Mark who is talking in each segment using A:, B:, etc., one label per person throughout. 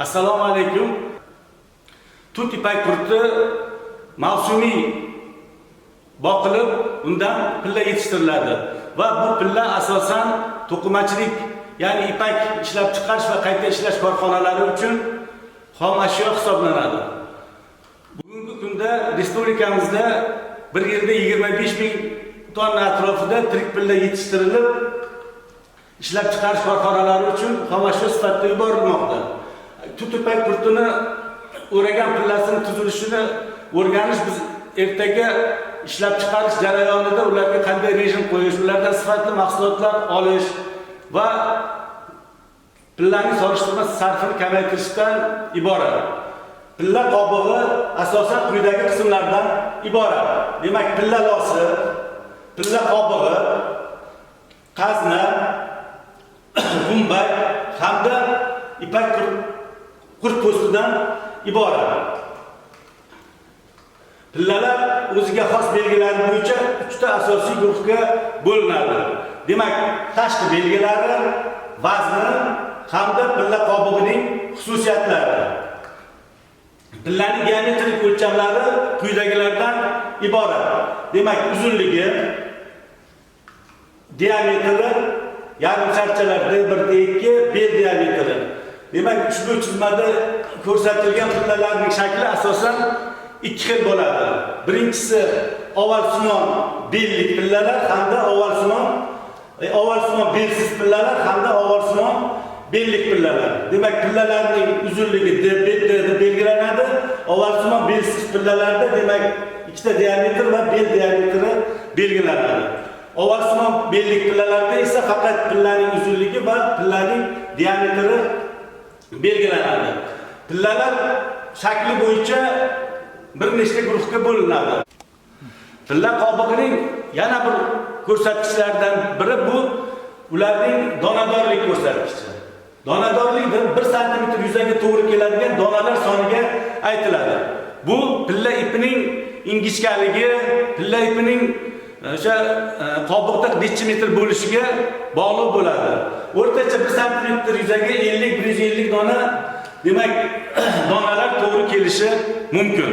A: Assalomu alaykum. Tut ipak qurti mavsumiy boqilib, undan pilla yetishtiriladi va bu pilla asosan to'qimachilik, ya'ni ipak ishlab chiqarish va qayta ishlash korxonalari uchun xom ashyo hisoblanadi. Bugungi kunda respublikamizda bir yilda 25.000 tonna atrofida tirik pilla yetishtirilib, ishlab chiqarish korxonalari uchun xom ashyo sifatida yuborilmoqda. Tut ipak qurtini o'ragan pillasini tuzilishini o'rganish, biz ertaga ishlab chiqarish jarayonida ularga qanday rejim qo'yish, ulardan sifatli mahsulotlar olish va pillaning solishtirma sarfini kamaytirishdan iborat. Pilla qobig'i asosan quyidagi qismlardan iborat. Demak, pilla losi, pilla qobig'i, qazna, gumbak hamda ipak qurt po'stidan iborat. Pillalar o'ziga xos belgilari bo'yicha 3 ta asosiy guruhga bo'linadi. Demak, tashqi belgilari, vazni hamda pilla qobig'ining xususiyatlari. Pillaning geometrik o'lchamlari quyidagilardan iborat. Demak, uzunligi, diametri, yarim sharchalarda 1/2, bel diametri. Demak, ushbu chizmada ko'rsatilgan pillalarning shakli asosan 2 xil bo'ladi. Birinchisi ovalsimon bellik pillalar hamda ovalsimon belsiz pillalar hamda ovalsimon bellik pillalar. Demak, pillalarning uzunligi deb belgilanadi. Ovalsimon belsiz pillalarda demak ikkita diametr va bel diametri belgilanadi. Ovalsimon bellik pillalarda esa faqat pillaning uzunligi va pillaning diametri belgilanadi. Pillalar shakli bo'yicha bir nechta guruhga bo'linadi. Pilla qobig'ining yana bir ko'rsatkichlaridan biri bu ularning donadorlik ko'rsatkichi. Donadorlik 1 sm yuzaga to'g'ri keladigan donalar soniga aytiladi. Bu pilla ipining ingichkaligi, pilla ipining o'sha qobiqda necha metr bo'lishiga bog'liq bo'ladi. O'rtacha 1 sm yuzaga 50-150 dona, demak, donalar to'g'ri kelishi mumkin.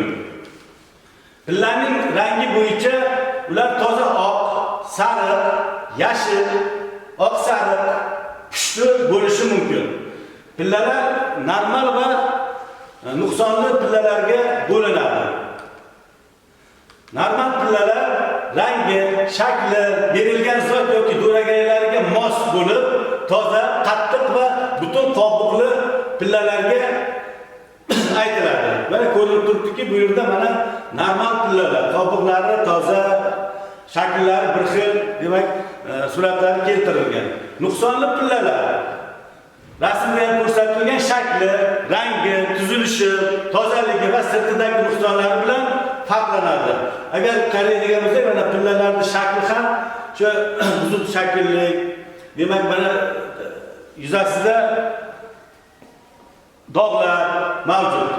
A: Pillaning rangi bo'yicha ular toza oq, sariq, yashil, oq sariq, pushti bo'lishi mumkin. Pillalar normal va nuqsonli pillalarga bo'linadi. Normal pillalar rangi, shakli, berilgan zot yoki do'ragaylariga mos bo'lib, toza, qattiq va butun qobiqli pillalarga aytiladi. Mana ko'rinib turibdiki, bu yerda mana normal pillalar, qobiqlari toza, shakllari bir xil, demak, suratlari keltirilgan. Nuqsonli pillalar rasmda ham ko'rsatilgan shakli, rangi, tuzilishi, tozaligi va sirtidagi nuqsonlari bilan farqlanadi. Agar qaraydigan bo'lsak, mana pillalarning shakli ham shu buzut shaklli, demak, mana yuzasida dog'lar mavjud.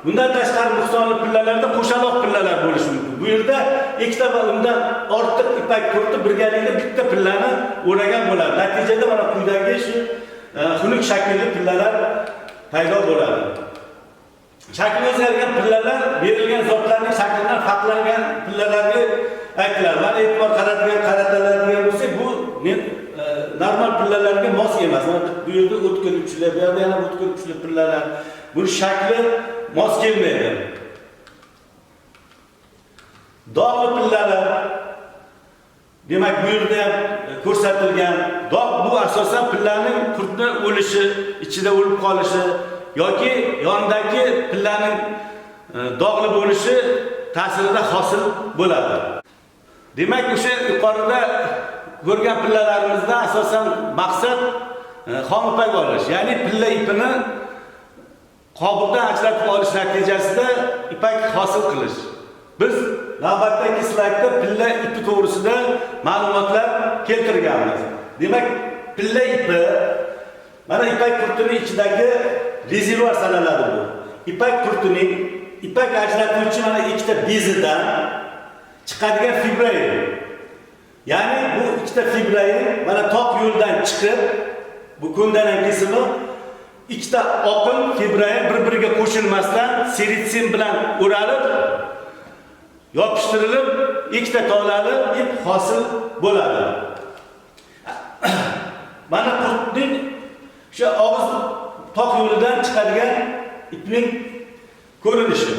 A: Bundan tashqari nuqsonli pillalarda qo'shaloq pillalar bo'lishi mumkin. Bu yerda ikkita va undan ortiq ipak qurti birgalikda bitta pillani o'ragan bo'ladi. Natijada mana quyidagi shu xunuk shaklli pillalar paydo bo'ladi. Shakli o'zgargan pillalar berilgan zotlarning shaklidan farqlangan pillalarga aytiladi. Mana e'tibor qaratiladigan bo'lsa, bu normal pillalarga mos emas. Bu yerda o'tkir uchli, bu yerda yana o'tkir uchli pillalar. Bu shakli mos kelmaydi. Dog'li pillalar, demak, bu yerda ham ko'rsatilgan dog' bu asosan pillaning qurtni o'lishi, ichida o'lib qolishi yoki yonidagi pillaning dog'li bo'lishi ta'sirida hosil bo'ladi. Demak, o'sha yuqorida ko'rgan pillalarimizda asosan maqsad xom ipak olish, ya'ni pilla ipini qobiqdan ajratib olish natijasida ipak hosil qilish. Biz navbatdagi slaydda pilla ipi to'g'risida ma'lumotlar keltirganmiz. Demak, pilla ipi mana ipak qurtining ichidagi rezervuar sanaladi bu. Ipak qurtining ipak ajratuvchi mana ikkita bezidan chiqadigan fibrayn. Ya'ni bu ikkita fibrayn mana toq yo'ldan chiqib, bu ko'ndalang kesimi ikkita oqim fibroin bir-biriga qo'shilmasdan seritsin bilan o'ralib, yopishtirilib, ikkita tolali ip hosil bo'ladi. Mana qurtning o'sha og'iz toq yo'lidan chiqadigan ipning ko'rinishi.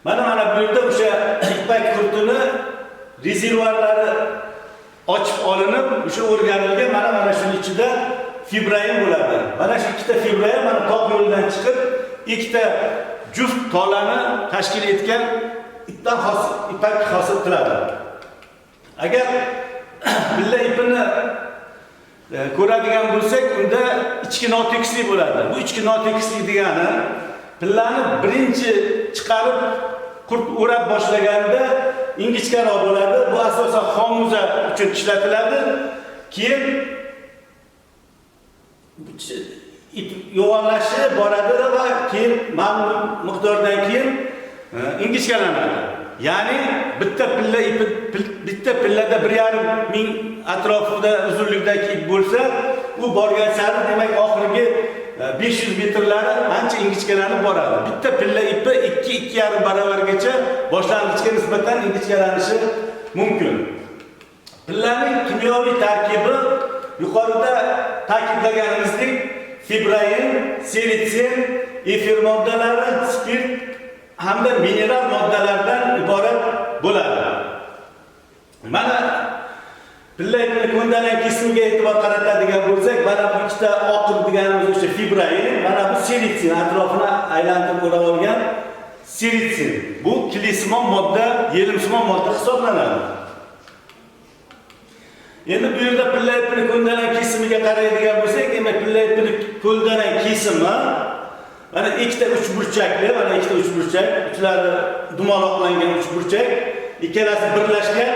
A: Mana bu yerda o'sha ipak qurtini rezervuarlari ochib olinib, o'sha o'rganilgan mana shuning ichida fibroin bo'ladi. Mana shu ikkita fibroin mana toq yo'lidan chiqib, ikkita juft tolani tashkil etgan ipdan ipak hosil qiladi. Agar billa ipini ko'radigan bo'lsak, unda ichki notekislik bo'ladi. Bu ichki notekislik degani pillani birinchi chiqarib qurt o'rab boshlaganda ingichkaroq bo'ladi. Bu asosan xomuza uchun ishlatiladi. Keyin yo'g'onlashib boradi va keyin ma'lum miqdordan keyin ingichkalanadi. Ya'ni bitta pillada 1,5 ming atrofida uzunlikdagi ip bo'lsa, u borgan sari demak oxirgi 500 metrlari ancha ingichkalanib boradi. Bitta pilla ipi 2-2,5 barobargacha boshlang'ichga nisbatan ingichkalanishi mumkin. Pillaning kimyoviy tarkibi yuqorida ta'kidlaganimizdek fibroin, seritsin, efir moddalari, spirt hamda mineral moddalardan iborat bo'ladi. Mana pilla ipini ko'ndalang kesimiga e'tibor qaratadigan bo'lsak, mana bu ikkita oqim deganimiz o'sha fibroin, mana bu seritsin, atrofini aylantirib o'rab olgan seritsin. Bu kilisimon modda, yelimsimon modda hisoblanadi. Endi bu yerda pilla ipini ko'ndalang kesimiga qaraydigan bo'lsak, demak pilla ipini ko'ndalang kesimi mana ikkita uchburchakli, mana ikkita uchburchak, uchlari dumaloqlangan uchburchak, ikkalasi birlashgan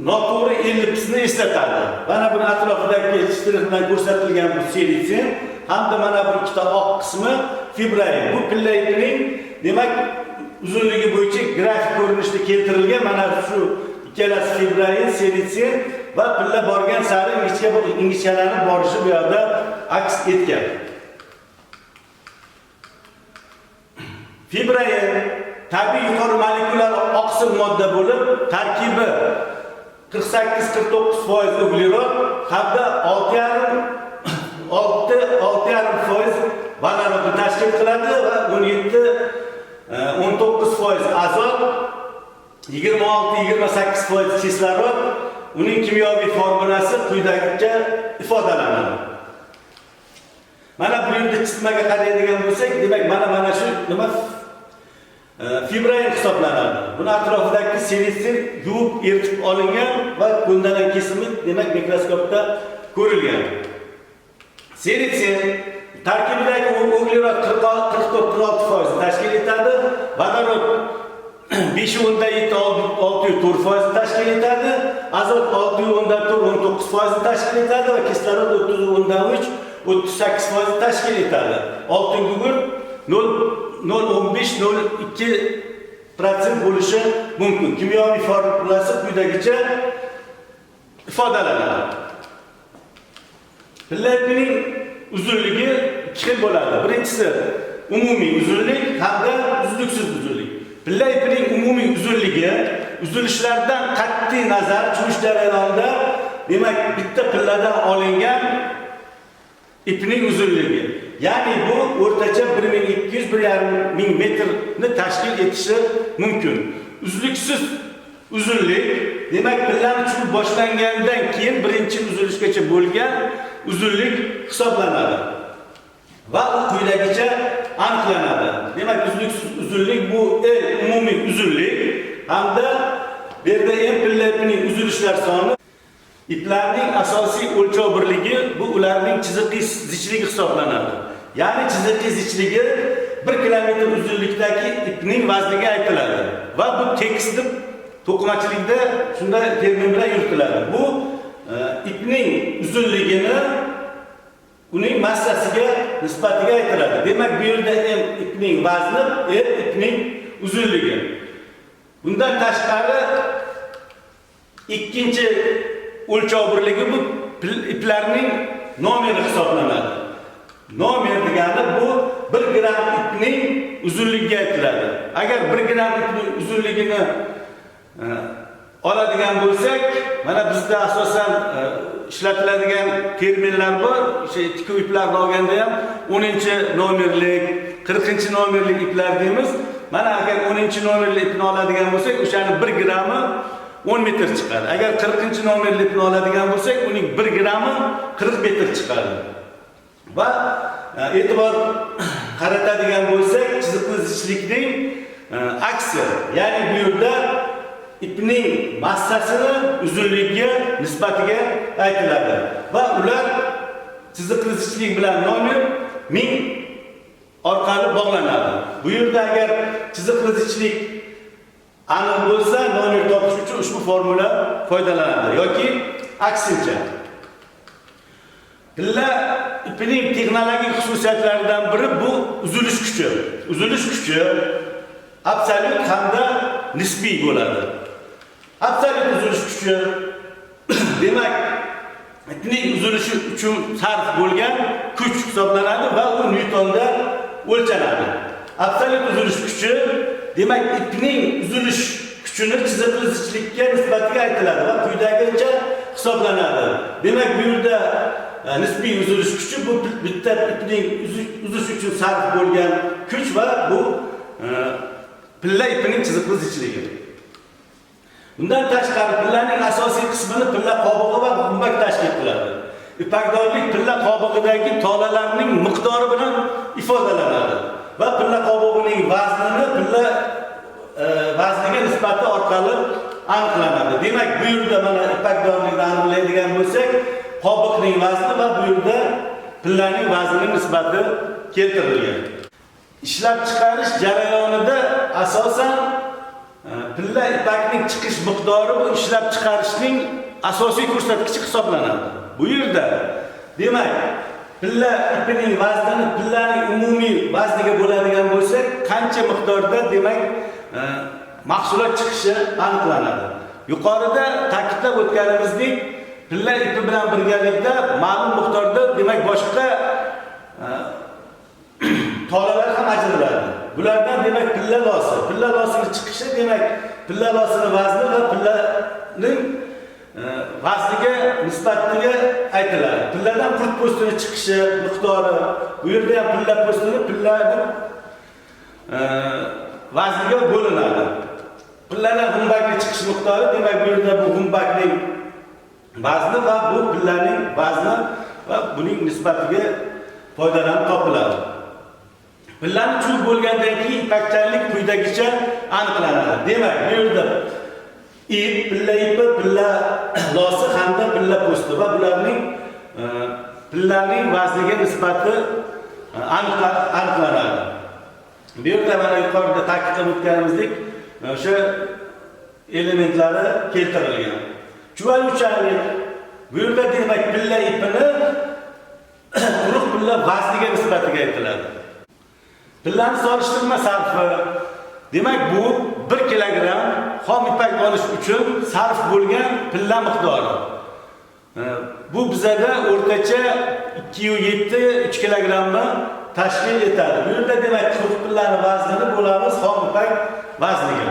A: noto'g'ri ellipsni eslatadi. Mana buni atrofidagi shtrix bilan ko'rsatilgan bu seritsin hamda mana bu ikkita oq qismi fibroin. Bu pilla ipining demak uzunligi bo'yicha grafik ko'rinishda keltirilgan mana shu ikkalasi fibroin, seritsin va pilla borgan sari ingichkalanib borishi bu yerda aks etgan. Fibroin tabiiy yuqori molekulyar oqsil modda bo'lib, tarkibi 48-49% uglerod hamda 6,5% vodorodni tashkil qiladi va 17-19% azot, 26-28% kislorod. Uning kimyoviy formulasi quyidagicha ifodalanadi. Mana bu yerda chizmaga qaraydigan bo'lsak, demak mana shu nima fibroin hisoblanadi. Buni atrofidagi seritsin yuvib eritib olingan va ko'ndalang kesimi demak mikroskopda ko'rilgan. Seritsin tarkibidagi uglerod 44-46% tashkil etadi, vodorod 5,7-6,4% tashkil etadi, azot 6,4-19% tashkil etadi va kislorod 30,3-38% tashkil etadi. Oltin gugurt 0,15-0,2% bo'lishi mumkin. Kimyoviy formulasi quyidagicha ifodalanadi. Pilla ipining uzunligi ikki xil bo'ladi. Birinchisi umumiy uzunlik hamda uzluksiz uzunlik. Pilla ipining umumiy uzunligi uzilishlardan qat'iy nazar chuvish jarayonida demak bitta pilladan olingan ipning uzunligi. Ya'ni bu o'rtacha 1200-1,5 ming metrni tashkil etishi mumkin. Uzluksiz uzunlik demak pillani chuvib boshlangandan keyin birinchi uzilishgacha bo'lgan uzunlik hisoblanadi va u quyidagicha aniqlanadi. Demak uzluksiz uzunlik bu umumiy uzunlik hamda bu yerda ham pilla ipining uzilishlar soni. Iplarning asosiy o'lchov birligi bu ularning chiziqli zichligi hisoblanadi. Ya'ni chiziqli zichligi 1 kilometr uzunlikdagi ipning vazniga aytiladi va bu tekstil to'qimachilikda shunday termin bilan yuritiladi. Bu ipning uzunligini uning massasiga nisbatiga aytiladi. Demak bu yerda ipning vazni, ipning uzunligi. Bundan tashqari ikkinchi o'lchov birligi bu iplarning nomeri hisoblanadi. Nomer degani bu 1 gram ipning uzunligiga aytiladi. Agar 1 gram ipning uzunligini oladigan bo'lsak, mana bizda asosan ishlatiladigan terminlar bor. Tikuv iplarni olganda ham 10-nomerlik, 40-nomerlik iplar deymiz. Mana agar 10-nomerli ipni oladigan bo'lsak, o'shani 1 grami 10 metr chiqadi. Agar 40-nomerli ipni oladigan bo'lsak, uning 1 grami 40 metr chiqadi. Va e'tibor qaratadigan bo'lsak, chiziqli zichlikning aksi, ya'ni bu yerda ipning massasini uzunligiga nisbatiga aytiladi va ular chiziqli zichlik bilan nomer 1000 orqali bog'lanadi. Bu yerda agar chiziqli zichlik aniq bo'lsa, nomer topish uchun ushbu formula foydalanadi yoki aksincha. Pilla ipining texnologik xususiyatlaridan biri bu uzilish kuchi. Uzilish kuchi absolyut hamda nisbiy bo'ladi. Absolyut uzilish kuchi demak, ipning uzilishi uchun sarf bo'lgan kuch hisoblanadi va u newtonda o'lchanadi. Absolyut uzilish kuchi demak, ipning uzilish kuchini chiziqli zichlikka nisbatiga aytiladi va quyidagicha hisoblanadi. Demak, bu yerda nisbiy uzilish kuchi bu bitta ipning uzish uchun sarf bo'lgan kuch va bu pilla ipining chiziqli zichligi. Bundan tashqari pillaning asosiy qismini pilla qobig'i va gumbak tashkil qiladi. Ipakdorlik pilla qobig'idagi tolalarning miqdori bilan ifodalanadi va pilla qobig'ining vaznini pilla vazniga nisbati orqali aniqlanadi. Demak, bu yerda mana ipakdorlikni aniqlaydigan bo'lsak, qobiqning vazni va bu yerda pillaning vaznining nisbati keltirilgan. Ishlab chiqarish jarayonida asosan pilla ipakning chiqish miqdori bu ishlab chiqarishning asosiy ko'rsatkichi hisoblanadi. Bu yerda demak, pilla ipining vaznini pillaning umumiy vazniga bo'ladigan bo'lsak, qancha miqdorda demak mahsulot chiqishi aniqlanadi. Yuqorida ta'kidlab o'tganimizdek, pilla ipi bilan birgalikda ma'lum miqdorda demak boshqa tolalar ham ajraladi. Bulardan demak pilla losining chiqishi demak pilla losining vazni va pillaning vazniga nisbatiga aytiladi. Pilladan qurt po'stini chiqishi miqdori, bu yerda ham pilla po'stini pillaning vazniga bo'linadi. Pilladan gumbakning chiqish miqdori demak bu yerda bu gumbakning vazni va bu pillaning vazni va buning nisbatiga foydalanib topiladi. Pillani chuvib bo'lgandan keyin ipakchanlik quyidagicha aniqlanadi. Demak, bu yerda pilla ipi, pilla losi hamda pilla po'sti va bularning pillaning vazniga nisbati aniqlanadi. Bu yerda mana yuqorida ta'kidlab o'tganimizdek, o'sha elementlari keltirilgan. Chuvaluvchanlik bu yerda demak pilla ipini quruq pilla vazniga nisbatiga aytiladi. Pillani solishtirma sarfi demak bu 1 kilogramm xom ipak olish uchun sarf bo'lgan pilla miqdori. Bu bizada o'rtacha 2,7 3 kilogrammni tashkil etadi. Bu yerda demak quruq pillani vaznini bo'lamiz xom ipak vazniga.